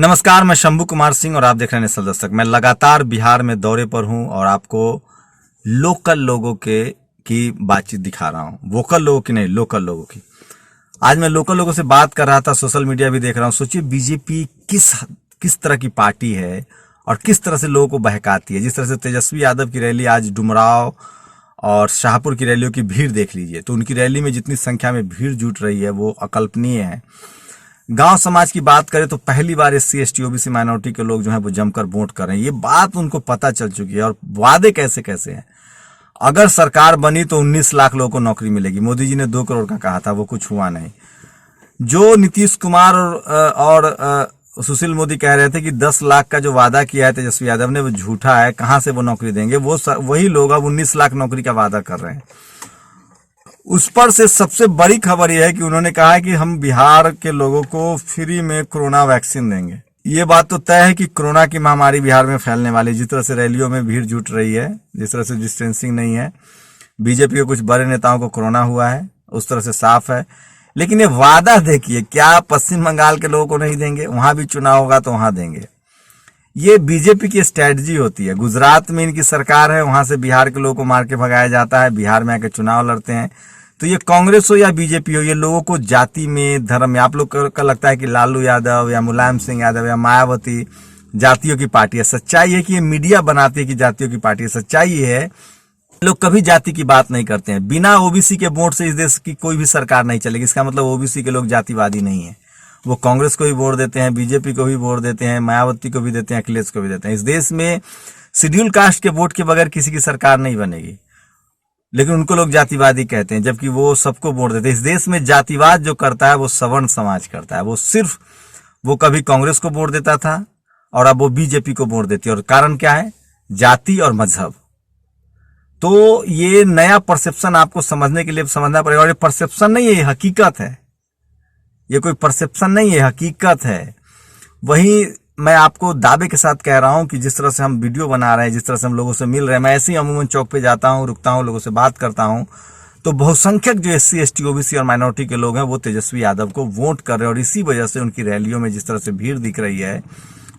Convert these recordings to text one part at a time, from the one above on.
नमस्कार, मैं शंभू कुमार सिंह और आप देख रहे हैं नेशनल दस्तक। मैं लगातार बिहार में दौरे पर हूं और आपको लोकल लोगों के की बातचीत दिखा रहा हूं। वोकल लोगों की नहीं, लोकल लोगों की। आज मैं लोकल लोगों से बात कर रहा था, सोशल मीडिया भी देख रहा हूं। सोचिए बीजेपी किस तरह की पार्टी है और किस तरह से लोगों को बहकाती है। जिस तरह से तेजस्वी यादव की रैली आज डुमराव और शाहपुर की रैलियों की भीड़ देख लीजिए, तो उनकी रैली में जितनी संख्या में भीड़ जुट रही है वो अकल्पनीय है। गांव समाज की बात करें तो पहली बार SC ST OBC माइनॉरिटी के लोग जो है वो जमकर वोट कर रहे हैं। ये बात उनको पता चल चुकी है। और वादे कैसे कैसे हैं। अगर सरकार बनी तो 19 लाख लोगों को नौकरी मिलेगी। मोदी जी ने 2 करोड़ का कहा था, वो कुछ हुआ नहीं। जो नीतीश कुमार और सुशील मोदी कह रहे थे कि 10 लाख का जो वादा किया है तेजस्वी यादव ने वो झूठा है, कहां से वो नौकरी देंगे। वही लोग अब 19 लाख नौकरी का वादा कर रहे हैं। उस पर से सबसे बड़ी खबर यह है कि उन्होंने कहा है कि हम बिहार के लोगों को फ्री में कोरोना वैक्सीन देंगे। ये बात तो तय है कि कोरोना की महामारी बिहार में फैलने वाली। जिस तरह से रैलियों में भीड़ जुट रही है, जिस तरह से डिस्टेंसिंग नहीं है, बीजेपी के कुछ बड़े नेताओं को कोरोना हुआ है, उस तरह से साफ है। लेकिन ये वादा देखिए, क्या पश्चिम बंगाल के लोगों को नहीं देंगे? वहां भी चुनाव होगा तो वहां देंगे। ये बीजेपी की स्ट्रेटजी होती है। गुजरात में इनकी सरकार है, वहां से बिहार के लोगों को मार के भगाया जाता है, बिहार में आके चुनाव लड़ते हैं। तो ये कांग्रेस हो या बीजेपी हो, ये लोगों को जाति में, धर्म में, आप लोग का लगता है कि लालू यादव या मुलायम सिंह यादव या मायावती जातियों की पार्टी है। सच्चाई है कि ये मीडिया बनाती है कि जातियों की पार्टी है। सच्चाई ये है, लोग कभी जाति की बात नहीं करते हैं। बिना ओबीसी के वोट से इस देश की कोई भी सरकार नहीं चलेगी। इसका मतलब ओबीसी के लोग जातिवादी नहीं है। वो कांग्रेस को भी वोट देते हैं, बीजेपी को भी वोट देते हैं, मायावती को भी देते हैं, अखिलेश को भी देते हैं। इस देश में शेड्यूल कास्ट के वोट के बगैर किसी की सरकार नहीं बनेगी, लेकिन उनको लोग जातिवादी कहते हैं, जबकि वो सबको वोट देते हैं। इस देश में जातिवाद जो करता है वो सवर्ण समाज करता है। वो कभी कांग्रेस को वोट देता था और अब वो बीजेपी को वोट देती है। और कारण क्या है? जाति और मजहब। तो ये नया परसेप्शन आपको समझने के लिए समझना पड़ेगा। और ये परसेप्शन नहीं है, ये हकीकत है। ये कोई परसेप्शन नहीं है, हकीकत है। वही मैं आपको दावे के साथ कह रहा हूं कि जिस तरह से हम वीडियो बना रहे हैं, जिस तरह से हम लोगों से मिल रहे हैं, मैं ऐसे ही अमूमन चौक पे जाता हूं, रुकता हूं, लोगों से बात करता हूं, तो बहुसंख्यक जो SC ST OBC और माइनॉरिटी के लोग हैं वो तेजस्वी यादव को वोट कर रहे हैं। और इसी वजह से उनकी रैलियों में जिस तरह से भीड़ दिख रही है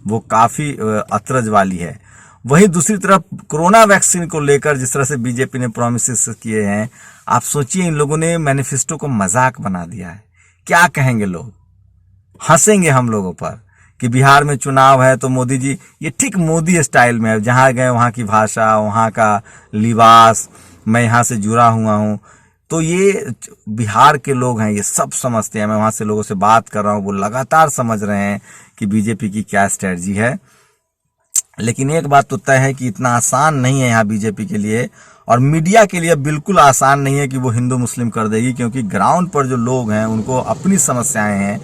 वो काफी अचरज वाली है। वहीं दूसरी तरफ कोरोना वैक्सीन को लेकर जिस तरह से बीजेपी ने प्रोमिस किए हैं, आप सोचिए, इन लोगों ने मैनिफेस्टो को मजाक बना दिया है। क्या कहेंगे लोग? हंसेंगे हम लोगों पर कि बिहार में चुनाव है तो मोदी जी, ये ठीक मोदी स्टाइल में है। जहां गए वहां की भाषा, वहां का लिबास, मैं यहां से जुड़ा हुआ हूं। तो ये बिहार के लोग हैं, ये सब समझते हैं। मैं वहां से लोगों से बात कर रहा हूं, वो लगातार समझ रहे हैं कि बीजेपी की क्या स्ट्रेटजी है। लेकिन एक बात तो तय है कि इतना आसान नहीं है यहाँ बीजेपी के लिए और मीडिया के लिए बिल्कुल आसान नहीं है कि वो हिंदू मुस्लिम कर देगी, क्योंकि ग्राउंड पर जो लोग हैं उनको अपनी समस्याएं हैं।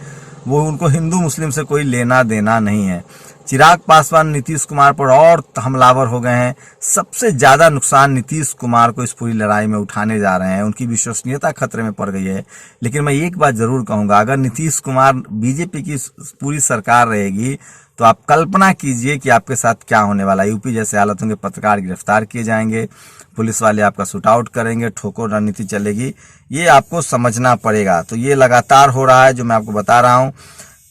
वो उनको हिंदू मुस्लिम से कोई लेना देना नहीं है। चिराग पासवान नीतीश कुमार पर और हमलावर हो गए हैं। सबसे ज्यादा नुकसान नीतीश कुमार को इस पूरी लड़ाई में उठाने जा रहे हैं। उनकी विश्वसनीयता खतरे में पड़ गई है। लेकिन मैं एक बात जरूर कहूंगा, अगर नीतीश कुमार, बीजेपी की पूरी सरकार रहेगी तो आप कल्पना कीजिए कि आपके साथ क्या होने वाला है। यूपी जैसे हालत होंगे, पत्रकार गिरफ्तार किए जाएंगे, पुलिस वाले आपका शूट आउट करेंगे, ठोको रणनीति चलेगी। ये आपको समझना पड़ेगा। तो ये लगातार हो रहा है जो मैं आपको बता रहा हूं।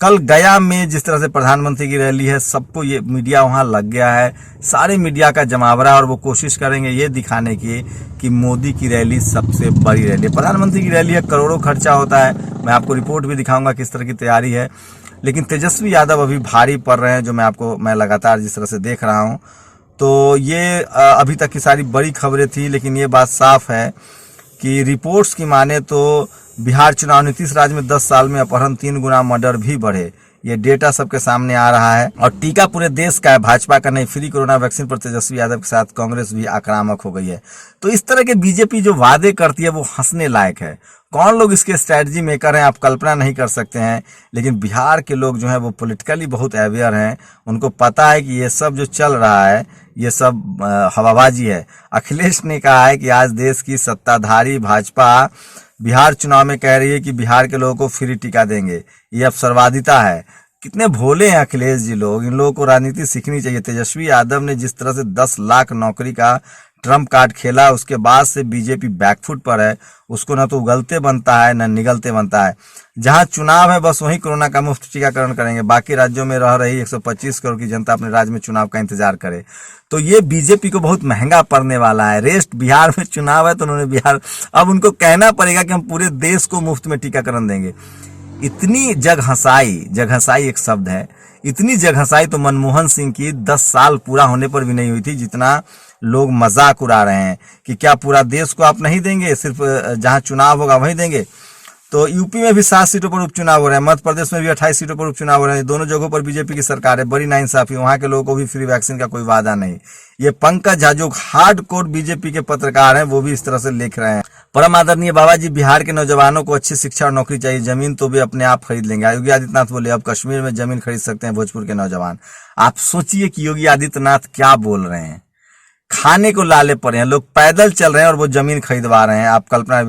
कल गया में जिस तरह से प्रधानमंत्री की रैली है, सबको ये मीडिया वहां लग गया है, सारे मीडिया का जमावड़ा। और वो कोशिश करेंगे ये दिखाने की कि मोदी की रैली सबसे बड़ी रैली है। प्रधानमंत्री की रैली है, करोड़ों खर्चा होता है। मैं आपको रिपोर्ट भी दिखाऊंगा किस तरह की तैयारी है। लेकिन तेजस्वी यादव अभी भारी पड़ रहे हैं, जो मैं लगातार जिस तरह से देख रहा हूं। तो ये अभी तक की सारी बड़ी खबरें थी। लेकिन ये बात साफ है कि रिपोर्ट्स की माने तो बिहार चुनाव नीतीश राज में 10 साल में अपहरण 3 गुना, मर्डर भी बढ़े। ये डेटा सबके सामने आ रहा है। और टीका पूरे देश का है, भाजपा का नहीं। फ्री कोरोना वैक्सीन पर तेजस्वी यादव के साथ कांग्रेस भी आक्रामक हो गई है। तो इस तरह के बीजेपी जो वादे करती है वो हंसने लायक है। कौन लोग इसके स्ट्रेटजी मेकर हैं आप कल्पना नहीं कर सकते हैं। लेकिन बिहार के लोग जो है वो पॉलिटिकली बहुत अवेयर हैं। उनको पता है कि ये सब जो चल रहा है ये सब हवाबाजी है। अखिलेश ने कहा है कि आज देश की सत्ताधारी भाजपा बिहार चुनाव में कह रही है कि बिहार के लोगों को फ्री टीका देंगे। ये अवसरवादिता है। कितने भोले हैं अखिलेश जी लोग। इन लोगों को राजनीति सीखनी चाहिए। तेजस्वी यादव ने जिस तरह से 10 लाख नौकरी का ट्रम्प कार्ड खेला, उसके बाद से बीजेपी बैकफुट पर है। उसको ना तो उगलते बनता है, ना निगलते बनता है। जहां चुनाव है बस वहीं कोरोना का मुफ्त टीकाकरण करेंगे। बाकी राज्यों में रह रही 125 करोड़ की जनता अपने राज्य में चुनाव का इंतजार करे, तो ये बीजेपी को बहुत महंगा पड़ने वाला है। रेस्ट बिहार में चुनाव है तो उन्होंने बिहार, अब उनको कहना पड़ेगा कि हम पूरे देश को मुफ्त में टीकाकरण देंगे। इतनी जगहसाई एक शब्द है, इतनी जगहसाई तो मनमोहन सिंह की 10 साल पूरा होने पर भी नहीं हुई थी, जितना लोग मजाक उड़ा रहे हैं कि क्या पूरा देश को आप नहीं देंगे, सिर्फ जहां चुनाव होगा वहीं देंगे। तो यूपी में भी 7 सीटों पर उपचुनाव हो रहे हैं, मध्य प्रदेश में भी 28 सीटों पर उपचुनाव हो रहे हैं। दोनों जगहों पर बीजेपी की सरकार है। बड़ी नाइंसाफी, वहां के लोगों को भी फ्री वैक्सीन का कोई वादा नहीं। ये पंकज झा जो हार्ड कोर बीजेपी के पत्रकार हैं, वो भी इस तरह से लिख रहे हैं। परम आदरणीय बाबा जी, बिहार के नौजवानों को अच्छी शिक्षा और नौकरी चाहिए, जमीन तो भी अपने आप खरीद लेंगे। योगी आदित्यनाथ बोले अब कश्मीर में जमीन खरीद सकते हैं भोजपुर के नौजवान। आप सोचिए कि योगी आदित्यनाथ क्या बोल रहे हैं। खाने को लाले पड़े हैं, लोग पैदल चल रहे हैं और वो जमीन खरीदवा रहे हैं। आप कल्पना,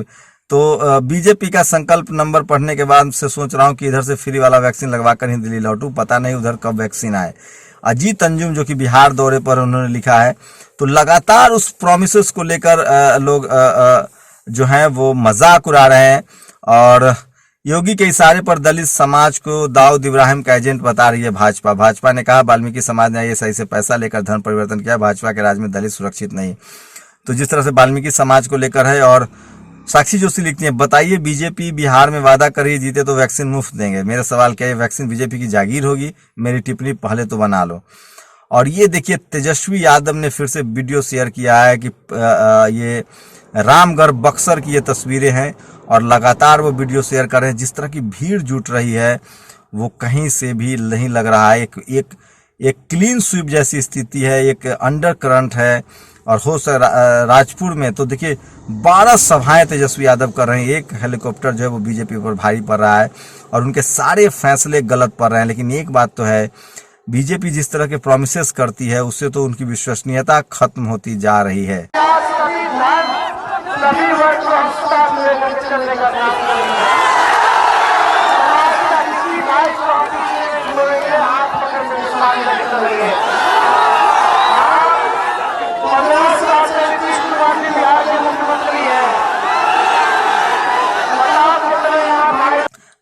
तो बीजेपी का संकल्प नंबर पढ़ने के बाद से सोच रहा हूं कि इधर से फ्री वाला वैक्सीन लगवाकर ही दिल्ली लौटूं, पता नहीं उधर कब वैक्सीन आए। अजीत अंजुम जो कि बिहार दौरे पर, उन्होंने लिखा है, तो लगातार उस प्रोमिसेस को लेकर लोग जो हैं वो मजाक उड़ा रहे हैं। और योगी के इशारे पर दलित समाज को दाऊद इब्राहिम का एजेंट बता रही है भाजपा ने कहा वाल्मीकि समाज ने आईएसआई से पैसा लेकर धर्म परिवर्तन किया, भाजपा के राज में दलित सुरक्षित नहीं। तो जिस तरह से वाल्मीकि समाज को लेकर है। और साक्षी जोशी लिखती है, बताइए बीजेपी बिहार में वादा कर रही जीते तो वैक्सीन मुफ्त देंगे। मेरा सवाल क्या है, वैक्सीन बीजेपी की जागीर होगी? मेरी टिप्पणी पहले तो बना लो। और ये देखिए, तेजस्वी यादव ने फिर से वीडियो शेयर किया है कि ये रामगढ़ बक्सर की ये तस्वीरें हैं और लगातार वो वीडियो शेयर कर रहे हैं। जिस तरह की भीड़ जुट रही है वो कहीं से भी नहीं लग रहा है। एक क्लीन स्वीप जैसी स्थिति है, एक अंडर करंट है। और हो राजपुर में तो देखिए 12 सभाएं तेजस्वी यादव कर रहे हैं। एक हेलीकॉप्टर जो है वो बीजेपी पर भारी पड़ रहा है और उनके सारे फैसले गलत पड़ रहे हैं। लेकिन एक बात तो है, बीजेपी जिस तरह के प्रोमिसेस करती है उससे तो उनकी विश्वसनीयता खत्म होती जा रही है।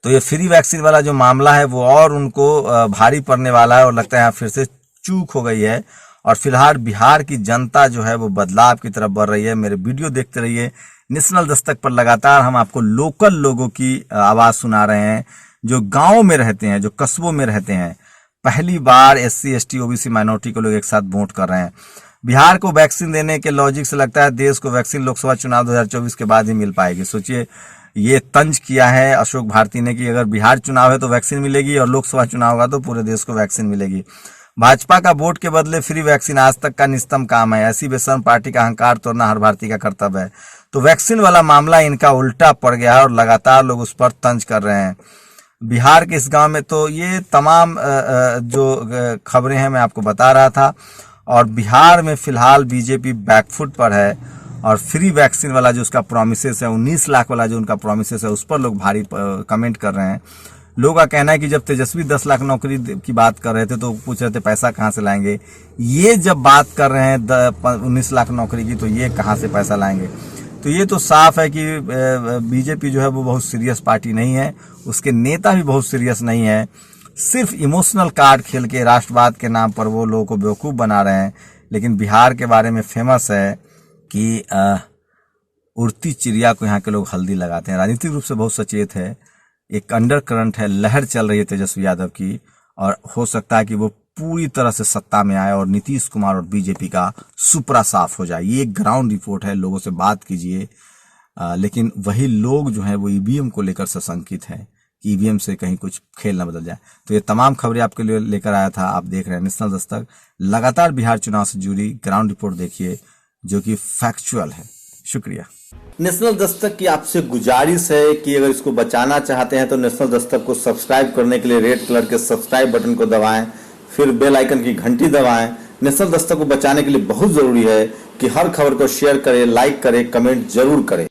तो ये फ्री वैक्सीन वाला जो मामला है वो और उनको भारी पड़ने वाला है और लगता है फिर से चूक हो गई है। और फिलहाल बिहार की जनता जो है वो बदलाव की तरफ बढ़ रही है। मेरे वीडियो देखते रहिए। नेशनल दस्तक पर लगातार हम आपको लोकल लोगों की आवाज सुना रहे हैं, जो गाँव में रहते हैं, जो कस्बों में रहते हैं। पहली बार SC ST OBC माइनॉरिटी को लोग एक साथ वोट कर रहे हैं। बिहार को वैक्सीन देने के लॉजिक से लगता है देश को वैक्सीन लोकसभा चुनाव 2024 के बाद ही मिल पाएगी। सोचिए, ये तंज किया है अशोक भारती ने कि अगर बिहार चुनाव है तो वैक्सीन मिलेगी और लोकसभा चुनाव होगा तो पूरे देश को वैक्सीन मिलेगी। भाजपा का वोट के बदले फ्री वैक्सीन आज तक का निस्तम काम है। ऐसी बेशर्म पार्टी का अहंकार तोड़ना हर भारतीय का कर्तव्य है। तो वैक्सीन वाला मामला इनका उल्टा पड़ गया है और लगातार लोग उस पर तंज कर रहे हैं। बिहार के इस गांव में तो ये तमाम जो खबरें हैं मैं आपको बता रहा था। और बिहार में फिलहाल बीजेपी बैकफुट पर है और फ्री वैक्सीन वाला जो उसका प्रोमिसेस है, 19 लाख वाला जो उनका प्रोमिसेस है, उस पर लोग भारी कमेंट कर रहे हैं। लोगों का कहना है कि जब तेजस्वी 10 लाख नौकरी की बात कर रहे थे तो पूछ रहे थे पैसा कहाँ से लाएंगे। ये जब बात कर रहे हैं 19 लाख नौकरी की, तो ये कहाँ से पैसा लाएंगे। तो ये तो साफ है कि बीजेपी जो है वो बहुत सीरियस पार्टी नहीं है, उसके नेता भी बहुत सीरियस नहीं है। सिर्फ इमोशनल कार्ड खेल के राष्ट्रवाद के नाम पर वो लोगों को बेवकूफ़ बना रहे हैं। लेकिन बिहार के बारे में फेमस है कि उड़ती चिड़िया को यहाँ के लोग हल्दी लगाते हैं। राजनीतिक रूप से बहुत सचेत है। एक अंडर करंट है, लहर चल रही है तेजस्वी यादव की और हो सकता है कि वो पूरी तरह से सत्ता में आए और नीतीश कुमार और बीजेपी का सुपरा साफ हो जाए। ये एक ग्राउंड रिपोर्ट है, लोगों से बात कीजिए। लेकिन वही लोग जो हैं वो ईवीएम को लेकर सशंकित हैं कि ईवीएम से कहीं कुछ खेल न बदल जाए। तो ये तमाम खबरें आपके लिए लेकर आया था। आप देख रहे हैं नेशनल दस्तक। लगातार बिहार चुनाव से जुड़ी ग्राउंड रिपोर्ट देखिए जो कि फैक्चुअल है। शुक्रिया। नेशनल दस्तक की आपसे गुजारिश है कि अगर इसको बचाना चाहते हैं तो नेशनल दस्तक को सब्सक्राइब करने के लिए रेड कलर के सब्सक्राइब बटन को दबाएं, फिर बेल आइकन की घंटी दबाएं। नेशनल दस्तक को बचाने के लिए बहुत जरूरी है कि हर खबर को शेयर करें, लाइक करें, कमेंट जरूर करें।